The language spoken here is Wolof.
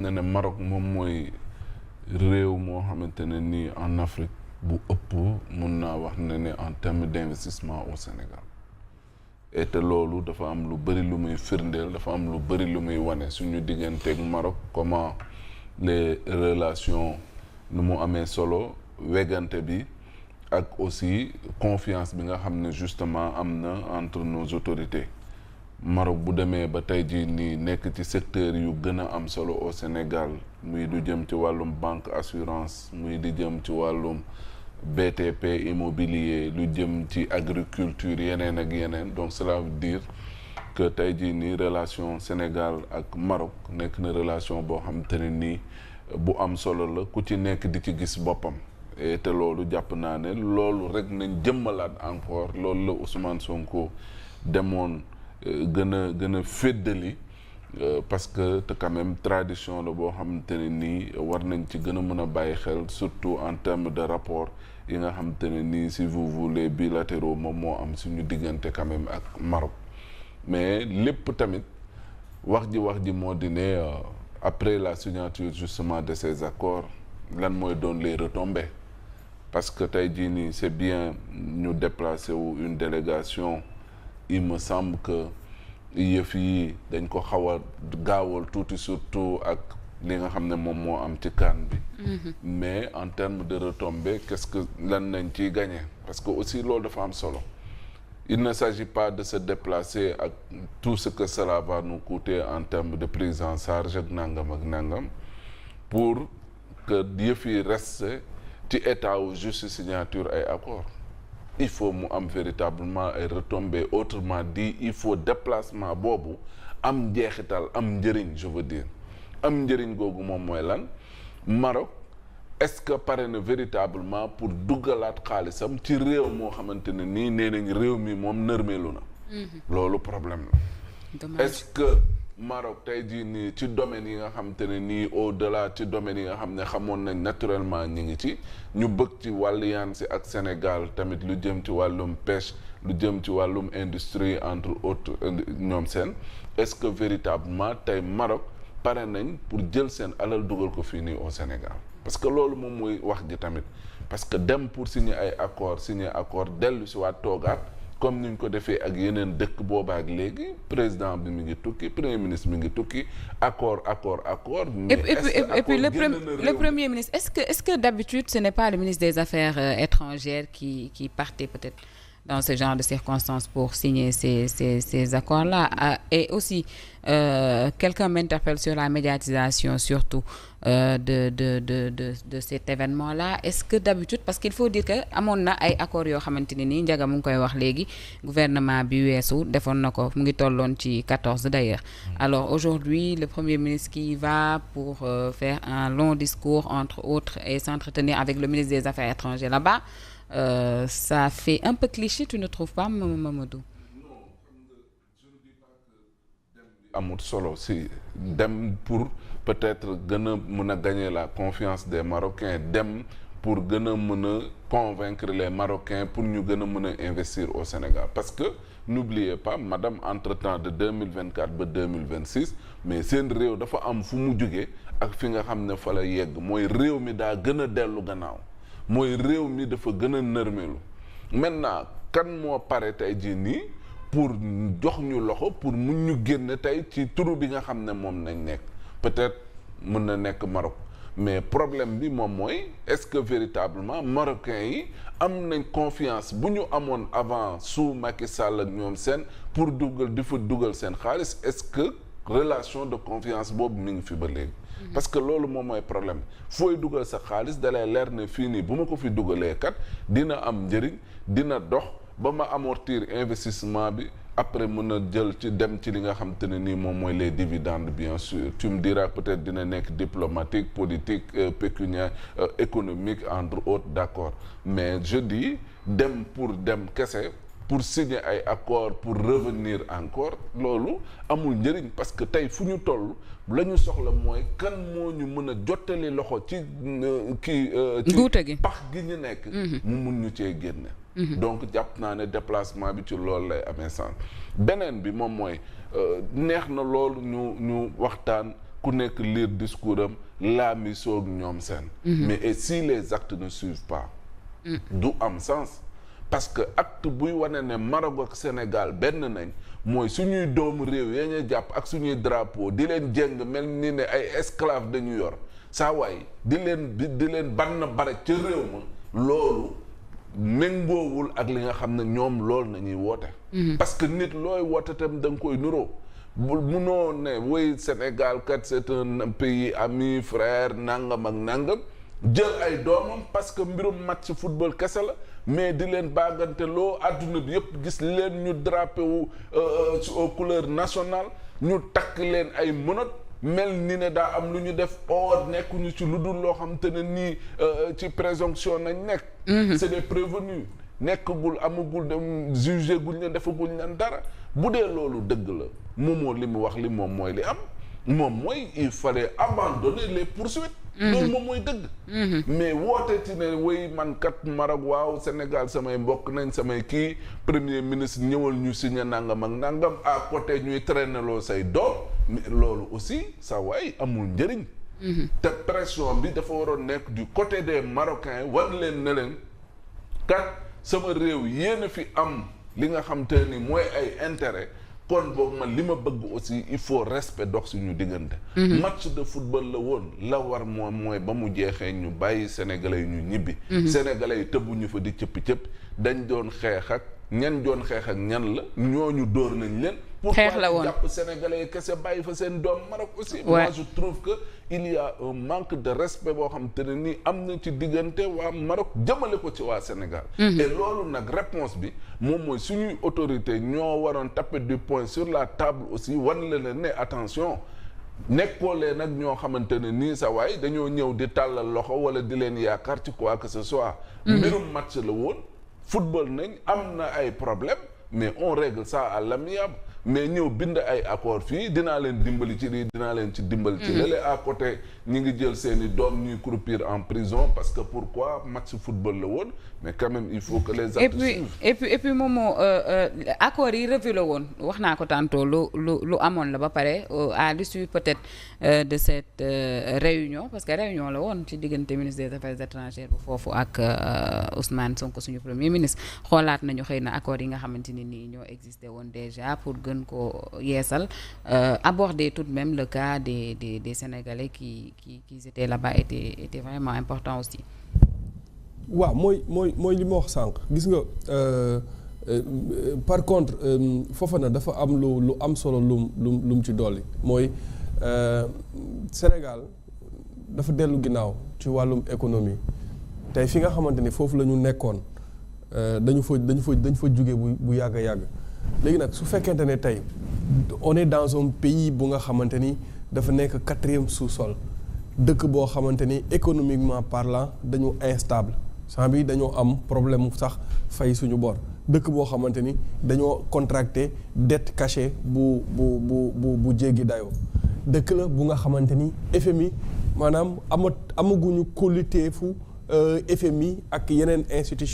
ne ne Maroc moom mooy réew moo xamante ne nii en Afrique bu ëpp mun naa wax ne en termes d'investissement au Sénégal et te loolu dafa am lu bëri lu muy firndeel dafa am lu bëri lu muy wane suñu digganteeg Maroc comment les relations nu mu amee solo wegante bi ak aussi confiance bi nga xam ne justement am na entre nos autorités Maroc bu demee ba tey jii nii nekk ci secteur yu gën a am solo au Sénégal muy du jëm ci wàllum banque assurance muy di jëm ci wàllum BTP immobilier lu jëm ci agriculture yeneen ak yeneen donc cela veut dire que tey jii nii relation Sénégal ak Maroc nekk na relation boo xam te ne nii bu am solo la ku ci nekk di ci gis boppam et te loolu jàpp naa ne loolu rek nañ jëmmalaat encore loolu la Ousmane Sonko demoon gën a féddali parce que te quand même tradition la boo xamante ne nii war nañ ci gën a mën a bàyyi xel surtout en termes de rapport yi nga xamante ne nii si vous voulez bilatéraux moom moo am suñu diggante quand même ak Maroc mais lépp tamit wax ji moo di ne après la signature justement de ces accords lan mooy doon les retombées parce que tey jii nii c'est bien ñu déplacer wu une délégation il me semble que yëf yi dañ ko xaw a gaawal tuuti surtout ak li nga xam ne moom moo am ci CAN bi mais en termes de retombées qu'est-ce que lan nañ ciy gagner parce que aussi loolu dafa am solo il ne s'agit pas de se déplacer ak tout ce que cela va nous coûter en termes de prise en charge ak nangam pour que yëf yi reste ci état wu juste signature ay accord il faut mu am véritablement ay retombées autrement dit il faut déplacement boobu am njeexital am njëriñ je veux dire am njëriñ googu moom mooy lan Maroc est-ce que pare na véritablement pour duggalaat xaalisam ci réew moo xamante ne nii nee nañ réew mi moom nërmeelu na loolu problème la est-ce que Maroc tey jii nii ci domaine yi nga xamante ne nii au-delà ci domaine yi nga xam ne xamoon nañ naturellement ñi ngi ci ñu bëgg ci wàllu yaan si ak Sénégal tamit lu jëm ci wàllum pêche lu jëm ci wàllum industrie entre autres ñoom seen est-ce que véritablement tey Maroc pare nañ pour jël seen alal dugal ko fii nii au Sénégal parce que loolu moom mooy wax ji tamit parce que dem pour signer ay accord dellu si waat toogaat comme ni ñu ko defee ak yeneen dëkk boobaak léegi président bi mi ngi tukki premier ministre mi ngi tukki accord. et puis le premier ministre est-ce que d'habitude ce n'est pas le ministre des Affaires étrangères qui partait peut-être dans ce genre de circonstances pour signer ces accords-là et aussi quelqu'un m'interpelle sur la médiatisation surtout de cet événement-là est-ce que d'habitude parce qu'il faut dire que amoon na ay accords yoo xamante ne nii Ndiaga mu ngi koy wax léegi gouvernement bi weesu defoon na ko mu ngi tolloon ci 14 d'ailleurs alors aujourd'hui le premier ministre qui va pour faire un long discours entre autres et s'entretenir avec le ministre des Affaires étrangères là-bas ça fait un peu cliché tu ne trouves pas Mamadou? amul solo si dem pour peut-être gën a mën a gagner la confiance des Marocains dem pour gën a mën a convaincre les Marocains pour ñu gën a mën a investir au Sénégal parce que n'oubliez pas madame entre-temps de 2024 ba 2026 mais seen réew dafa am fu mu jóge ak fi nga xam ne fa la yegg mooy réew mi daa gën a dellu gannaaw mooy réew mi dafa gën a nërmelu maintenant kan moo pare tey jii nii pour jox ñu loxo pour mun ñu génn tey ci turu bi nga xam ne moom nañ nekk peut-être mën na nekk Maroc mais problème bi moom mooy est-ce que véritablement marocains yi am nañ confiance bu ñu amoon avant sous Macky Sall ak ñoom seen pour di fa dugal seen xaalis est-ce que relation de confiance boobu mi ngi fi ba léegi parce que loolu moom mooy problème fooy dugal sa xaalis dalay leer ne fii nii bu ma ko fi dugalee kat dina am njëriñ dina dox ba ma amortir investissement bi après mën a jël ci dem ci li nga xam te ne nii moom mooy les dividendes bien sûr tu me diras peut-être dina nekk diplomatique politique pécuniaire économique entre autres d'accord mais je dis dem pour dem kese pour signer ay accords pour revenir encore loolu amul njëriñ parce que tey fu ñu toll la ñu soxla mooy kan moo ñu mën a jottali loxo ci ci pax gi ñu nekk mu mun ñu cee génne donc jàpp naa ne déplacement bi ci loolu lay amee sens beneen bi moom mooy neex na loolu ñu waxtaan ku nekk lire discours am laa mi soog ñoom seen. mais et si les actes ne suivent pas. du am sens. parce que acte buy wane ne Maroc ak Sénégal benn nañ mooy suñuy doomu réew ya ñu jàpp ak suñuy drapeau di leen jëng mel ni ne ay esclave dañu yor saa waay di leen bann bare ca réew ma loolu méngoowul ak li nga xam ne ñoom loolu nañuy woote. parce que nit looy woote tam da nga koy nuroo. munoo ne woy Sénégal kat c'est un pays ami frère nangam ak nangam jël ay doomam parce que mbirum match football kese la mais di leen baagante loo àdduna bi yëpp gis leen ñu drapé wu aux couleurs nationales ñu takk leen ay menottes mel ni ne daa am lu ñu def or nekkuñu ci lu dul loo xam te ne nii ci présomption nañ nekk. c'est des prévenus nekkagul amagul dem jugé guñ leen defaguñ leen dara bu dee loolu dëgg la moomoo li mu wax li moom mooy li am moom mooy il fallait abandonner les poursuites. loolu moom mooy dëgg. mais woote ci ne way man kat Maroc waaw Sénégal samay mbokk nañ samay kii premier ministre ñëwal ñu signé nangam ak nangam à côté ñuy traîner loo say doom mais loolu aussi sa waay amul njëriñ. te pression bi dafa waroon nekk du côté des Marocains war leen ne leen kat sama réew yéen a fi am li nga xam te ni mooy ay intérêt. kon boobu man li ma bëgg aussi il faut respect dox suñu diggante. match de football la woon la war moom mooy ba mu jeexee ñu bàyyi sénégalais yi ñu ñibbi. sénégalais yi tëbbuñu fa di cëppi dañ doon xeex ak ñan doon xeex ak ñan la ñooñu dóor nañ leen. xeex la woon jàpp sénégalais yi kese bàyyi fa seen doom Maroc aussi. moi je trouve que il y a un manque de respect boo xam te ne nii am na ci diggante waa Maroc jëmale ko ci waa Sénégal. et loolu nag réponse bi moom mooy suñuy autorité ñoo waroon taper du poing sur la table aussi wan leen ne attention nekkoo leen nag ñoo xamante ne nii sa waay dañoo ñëw di tàllal loxo wala di leen yaakaar ci quoi que ce soit. mbirum match la woon football nañ am na ay problème mais on règle ça à l'amiable mais ñëw bind ay accord fii dinaa leen dimbali ci lii dinaa leen ci dimbali ci lële à côté ñi ngi jël seeni doom ñuy croupir en prison parce que pourquoi match football la woon mais quand même il faut que les actes suivent. et puis moom moo accords yi revu la woon wax naa ko tantôt lu amoon la ba pare à l'issue peut-être de cette réunion parce que réunion la woon ci diggante ministre des affaires étrangères bu foofu ak Ousmane Sonko suñu premier ministre xoolaat nañu xëy na accords yi nga xamante ni nii ñoo existé woon déjà pour gën ko yeesal aborder tout de même le cas des Sénégalais qui étaient là-bas était vraiment important aussi. waaw mooy li ma wax sànq gis nga par contre Fofana dafa am lu am solo lu ci dolli mooy Sénégal dafa dellu ginnaaw ci wàllum économie tey fi nga xamante ni foofu la ñu nekkoon dañu fa jóge bu yàgg a yàgg léegi nag su fekkente ne tey on est dans un pays bu nga xamante ni dafa nekk 4e sous-sol dëkk boo xamante ni économiquement parlant dañu instable sans bi dañoo am problème sax fay suñu bor dëkk boo xamante ni dañoo contracté dette cachée bu jéggi dayoo dëkk la bu nga xamante ni FMI maanaam amaguñu qualité fu FMI ak yeneen institution